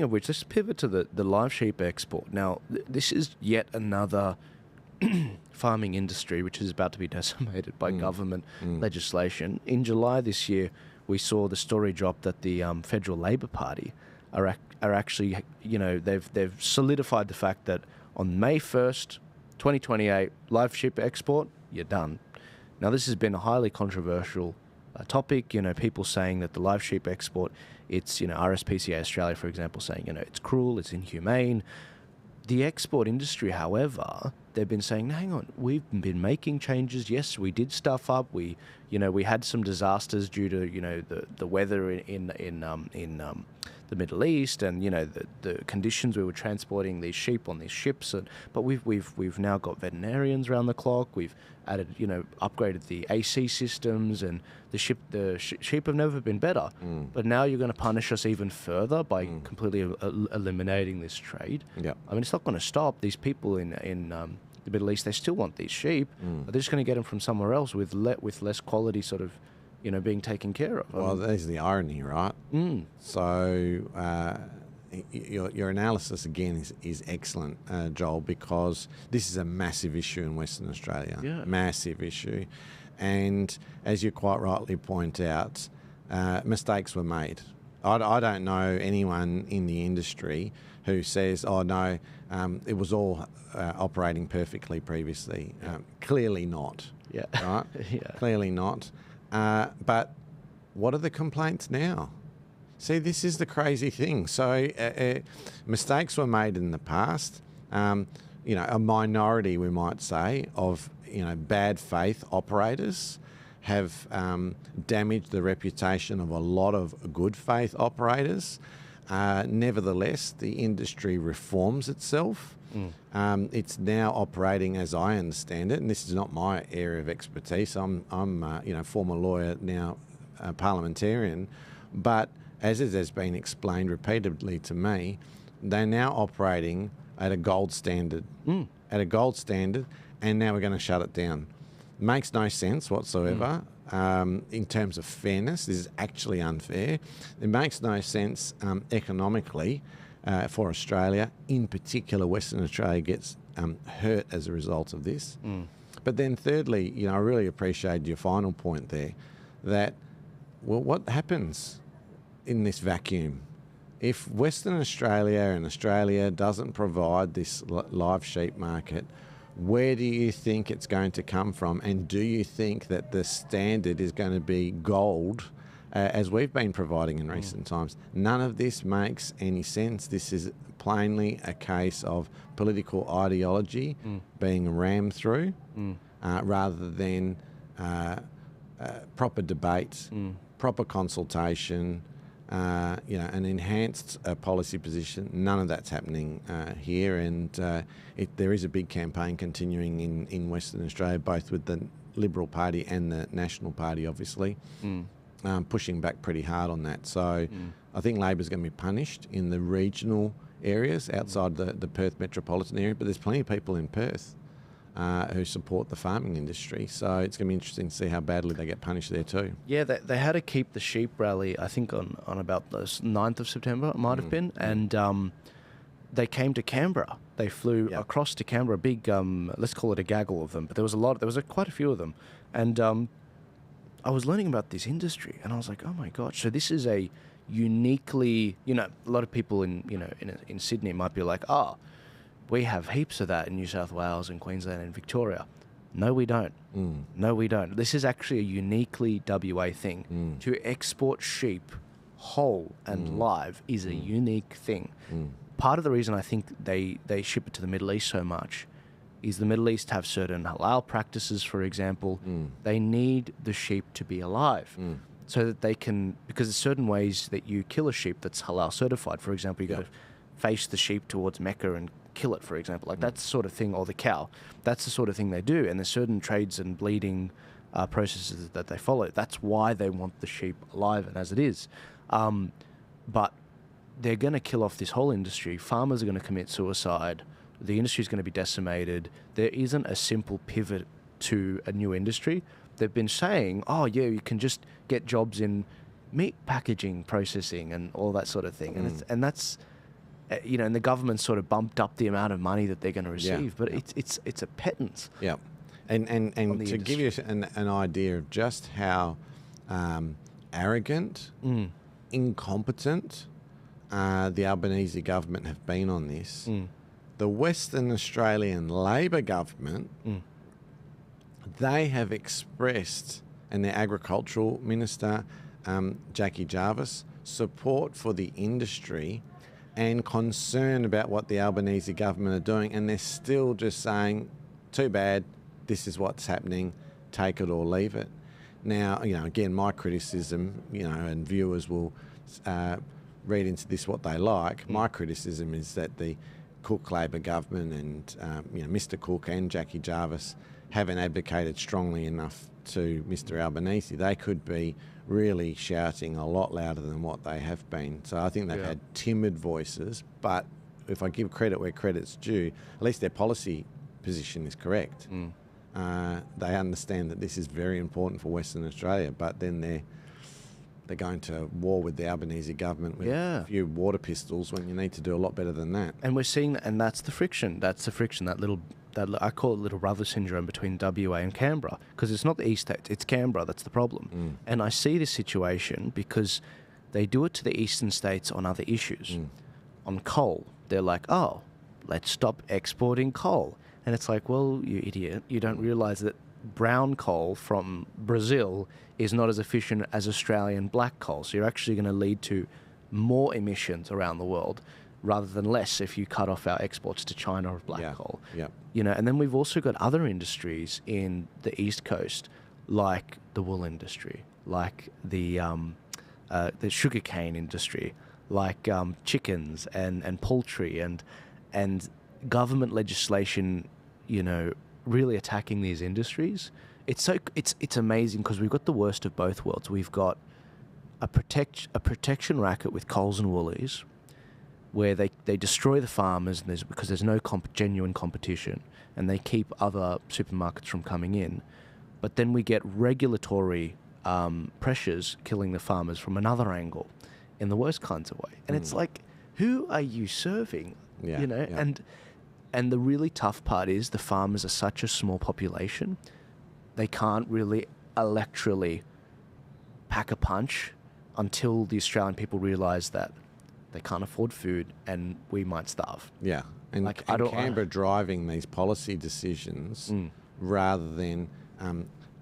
Of which, let's pivot to the live sheep export. Now, this is yet another farming industry which is about to be decimated by government legislation. In July this year, we saw the story drop that the Federal Labor Party are actually, they've solidified the fact that on May 1st, 2028, live sheep export, you're done. Now, this has been a highly controversial topic. People saying that the live sheep export, it's, RSPCA Australia, for example, saying, it's cruel, it's inhumane. The export industry, however, they've been saying, hang on, we've been making changes. Yes, we did stuff up. We had some disasters due to, the weather in the Middle East and, the conditions we were transporting these sheep on these ships. But we've now got veterinarians around the clock. We've added, upgraded the AC systems, and the sheep have never been better. But now you're going to punish us even further by completely eliminating this trade. Yeah. I mean, it's not going to stop. These people in the Middle East, they still want these sheep, but they're just going to get them from somewhere else with less quality sort of, being taken care of. Well, there's the irony, right? So your analysis, again, is excellent, Joel, because this is a massive issue in Western Australia. Yeah. Massive issue. And as you quite rightly point out, mistakes were made. I don't know anyone in the industry who says, oh, no, it was all operating perfectly previously. Clearly not. Yeah. Right? Yeah. Clearly not. But what are the complaints now? See, this is the crazy thing. So mistakes were made in the past. A minority, we might say, of bad faith operators have damaged the reputation of a lot of good faith operators. Nevertheless, the industry reforms itself. It's now operating, as I understand it, and this is not my area of expertise. I'm former lawyer, now a parliamentarian, but as it has been explained repeatedly to me, they're now operating at a gold standard. At a gold standard, and now we're going to shut it down. Makes no sense whatsoever. In terms of fairness, this is actually unfair. It makes no sense economically for Australia. In particular, Western Australia gets hurt as a result of this. But then thirdly, I really appreciate your final point there, that, well, what happens in this vacuum? If Western Australia and Australia doesn't provide this live sheep market, where do you think it's going to come from? And do you think that the standard is going to be gold, as we've been providing in recent times? None of this makes any sense. This is plainly a case of political ideology being rammed through, rather than proper debate, proper consultation, an enhanced policy position. None of that's happening here, and there is a big campaign continuing in Western Australia, both with the Liberal Party and the National Party, obviously, pushing back pretty hard on that. So I think Labor's going to be punished in the regional areas outside the Perth metropolitan area, but there's plenty of people in Perth who support the farming industry. So it's going to be interesting to see how badly they get punished there too. Yeah, they had to keep the sheep rally, I think, on about the 9th of September, it might have been. And they came to Canberra. They flew across to Canberra, a big, let's call it a gaggle of them. But there was quite a few of them. And I was learning about this industry, and I was like, oh my gosh, so this is a uniquely, a lot of people in Sydney might be like, we have heaps of that in New South Wales and Queensland and Victoria. No, we don't. No, we don't. This is actually a uniquely WA thing. To export sheep whole and live is a unique thing. Part of the reason I think they ship it to the Middle East so much is the Middle East have certain halal practices, for example. They need the sheep to be alive. So that they can, because there's certain ways that you kill a sheep that's halal certified. For example, you got to face the sheep towards Mecca and kill it, for example. Like that's the sort of thing, or the cow. That's the sort of thing they do. And there's certain trades and bleeding processes that they follow. That's why they want the sheep alive and as it is. But they're going to kill off this whole industry. Farmers are going to commit suicide. The industry is going to be decimated. There isn't a simple pivot to a new industry. They've been saying, you can just get jobs in meat packaging, processing, and all that sort of thing. And that's and the government sort of bumped up the amount of money that they're going to receive, but it's a pittance. Yeah, and to industry. give you an idea of just how arrogant, incompetent the Albanese government have been on this, the Western Australian Labor government, they have expressed, and their agricultural minister, Jackie Jarvis, support for the industry and concern about what the Albanese government are doing, and they're still just saying, too bad, this is what's happening, take it or leave it. Now, again, my criticism, and viewers will read into this what they like. My criticism is that the Cook Labor government and, Mr Cook and Jackie Jarvis haven't advocated strongly enough to Mr Albanese. They could be really shouting a lot louder than what they have been. So I think they've had timid voices, but if I give credit where credit's due, at least their policy position is correct. They understand that this is very important for Western Australia, but then they're going to war with the Albanese government with a few water pistols when you need to do a lot better than that. And we're seeing that, and that's the friction. That I call it little brother syndrome between WA and Canberra, because it's not the East States, it's Canberra that's the problem. And I see this situation because they do it to the eastern states on other issues. On coal, they're like, oh, let's stop exporting coal. And it's like, well, you idiot, you don't realise that brown coal from Brazil is not as efficient as Australian black coal. So you're actually going to lead to more emissions around the world rather than less if you cut off our exports to China of black coal. And then we've also got other industries in the East Coast, like the wool industry, like the sugarcane industry, like chickens and poultry and government legislation, really attacking these industries. It's amazing because we've got the worst of both worlds. We've got a protection racket with Coles and Woolies, where they destroy the farmers because there's no genuine competition, and they keep other supermarkets from coming in. But then we get regulatory pressures killing the farmers from another angle, in the worst kinds of way. And it's like, who are you serving? And the really tough part is the farmers are such a small population, they can't really electorally pack a punch until the Australian people realise that they can't afford food and we might starve. Yeah, and Canberra driving these policy decisions rather than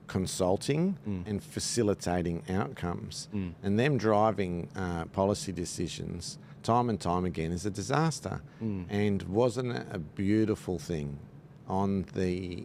consulting and facilitating outcomes. And them driving policy decisions time and time again is a disaster. And wasn't it a beautiful thing on the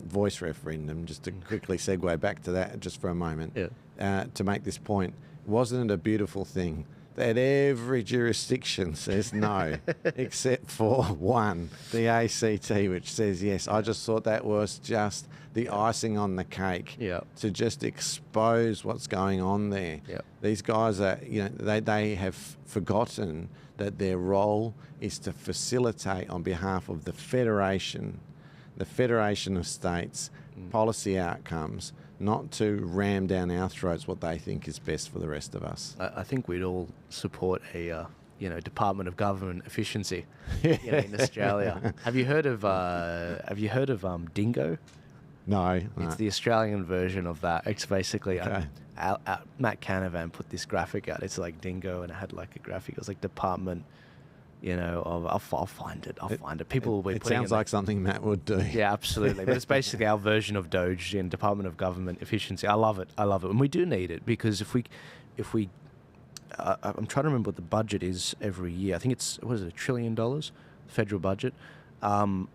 voice referendum, just to quickly segue back to that just for a moment, to make this point, wasn't it a beautiful thing that every jurisdiction says no, except for one, the ACT, which says yes? I just thought that was just the icing on the cake to just expose what's going on there. These guys are, they have forgotten that their role is to facilitate on behalf of the Federation of States, policy outcomes, not to ram down our throats what they think is best for the rest of us. I think we'd all support a Department of Government efficiency in Australia. Have you heard of Dingo? No. It's the Australian version of that. It's basically Matt Canavan put this graphic out. It's like Dingo, and it had like a graphic. It was like Department, I'll find it. People will be It putting sounds like something Matt would do. Yeah, absolutely. But it's basically our version of Doge in Department of Government efficiency. I love it. And we do need it, because if we I'm trying to remember what the budget is every year. I think it's, $1 trillion, federal budget, and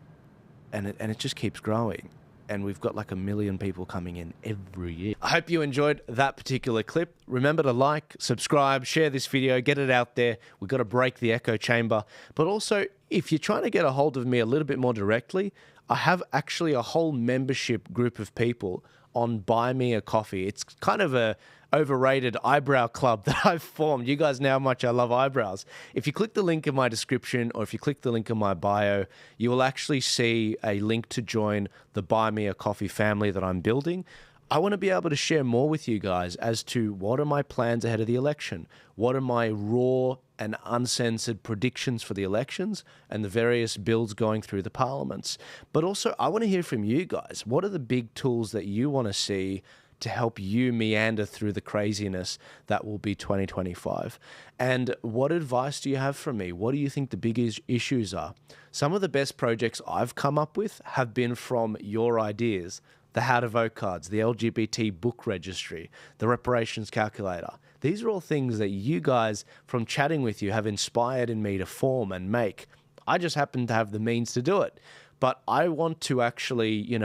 it just keeps growing. And we've got like 1 million people coming in every year. I hope you enjoyed that particular clip. Remember to like, subscribe, share this video, get it out there. We've got to break the echo chamber. But also, if you're trying to get a hold of me a little bit more directly, I have actually a whole membership group of people on Buy Me a Coffee. It's kind of a overrated eyebrow club that I've formed. You guys know how much I love eyebrows. If you click the link in my description, or if you click the link in my bio, you will actually see a link to join the Buy Me a Coffee family that I'm building. I want to be able to share more with you guys as to what are my plans ahead of the election, what are my raw and uncensored predictions for the elections and the various bills going through the parliaments. But also, I want to hear from you guys. What are the big tools that you want to see to help you meander through the craziness that will be 2025? And what advice do you have for me? What do you think the biggest issues are? Some of the best projects I've come up with have been from your ideas. The how to vote cards, the LGBT book registry, the reparations calculator. These are all things that you guys, from chatting with you, have inspired in me to form and make. I just happen to have the means to do it. But I want to actually,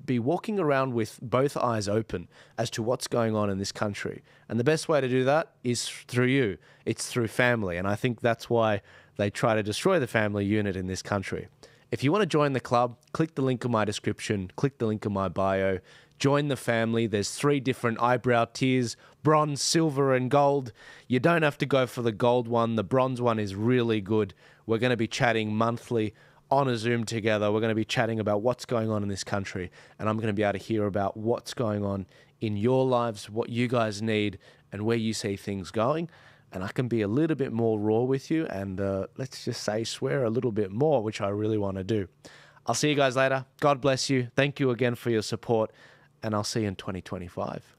be walking around with both eyes open as to what's going on in this country. And the best way to do that is through you. It's through family. And I think that's why they try to destroy the family unit in this country. If you want to join the club, click the link in my description, click the link in my bio, join the family. There's 3 different eyebrow tiers, bronze, silver, and gold. You don't have to go for the gold one. The bronze one is really good. We're going to be chatting monthly on a Zoom together. We're going to be chatting about what's going on in this country, and I'm going to be able to hear about what's going on in your lives, what you guys need, and where you see things going. And I can be a little bit more raw with you and let's just say swear a little bit more, which I really want to do. I'll see you guys later. God bless you. Thank you again for your support, and I'll see you in 2025.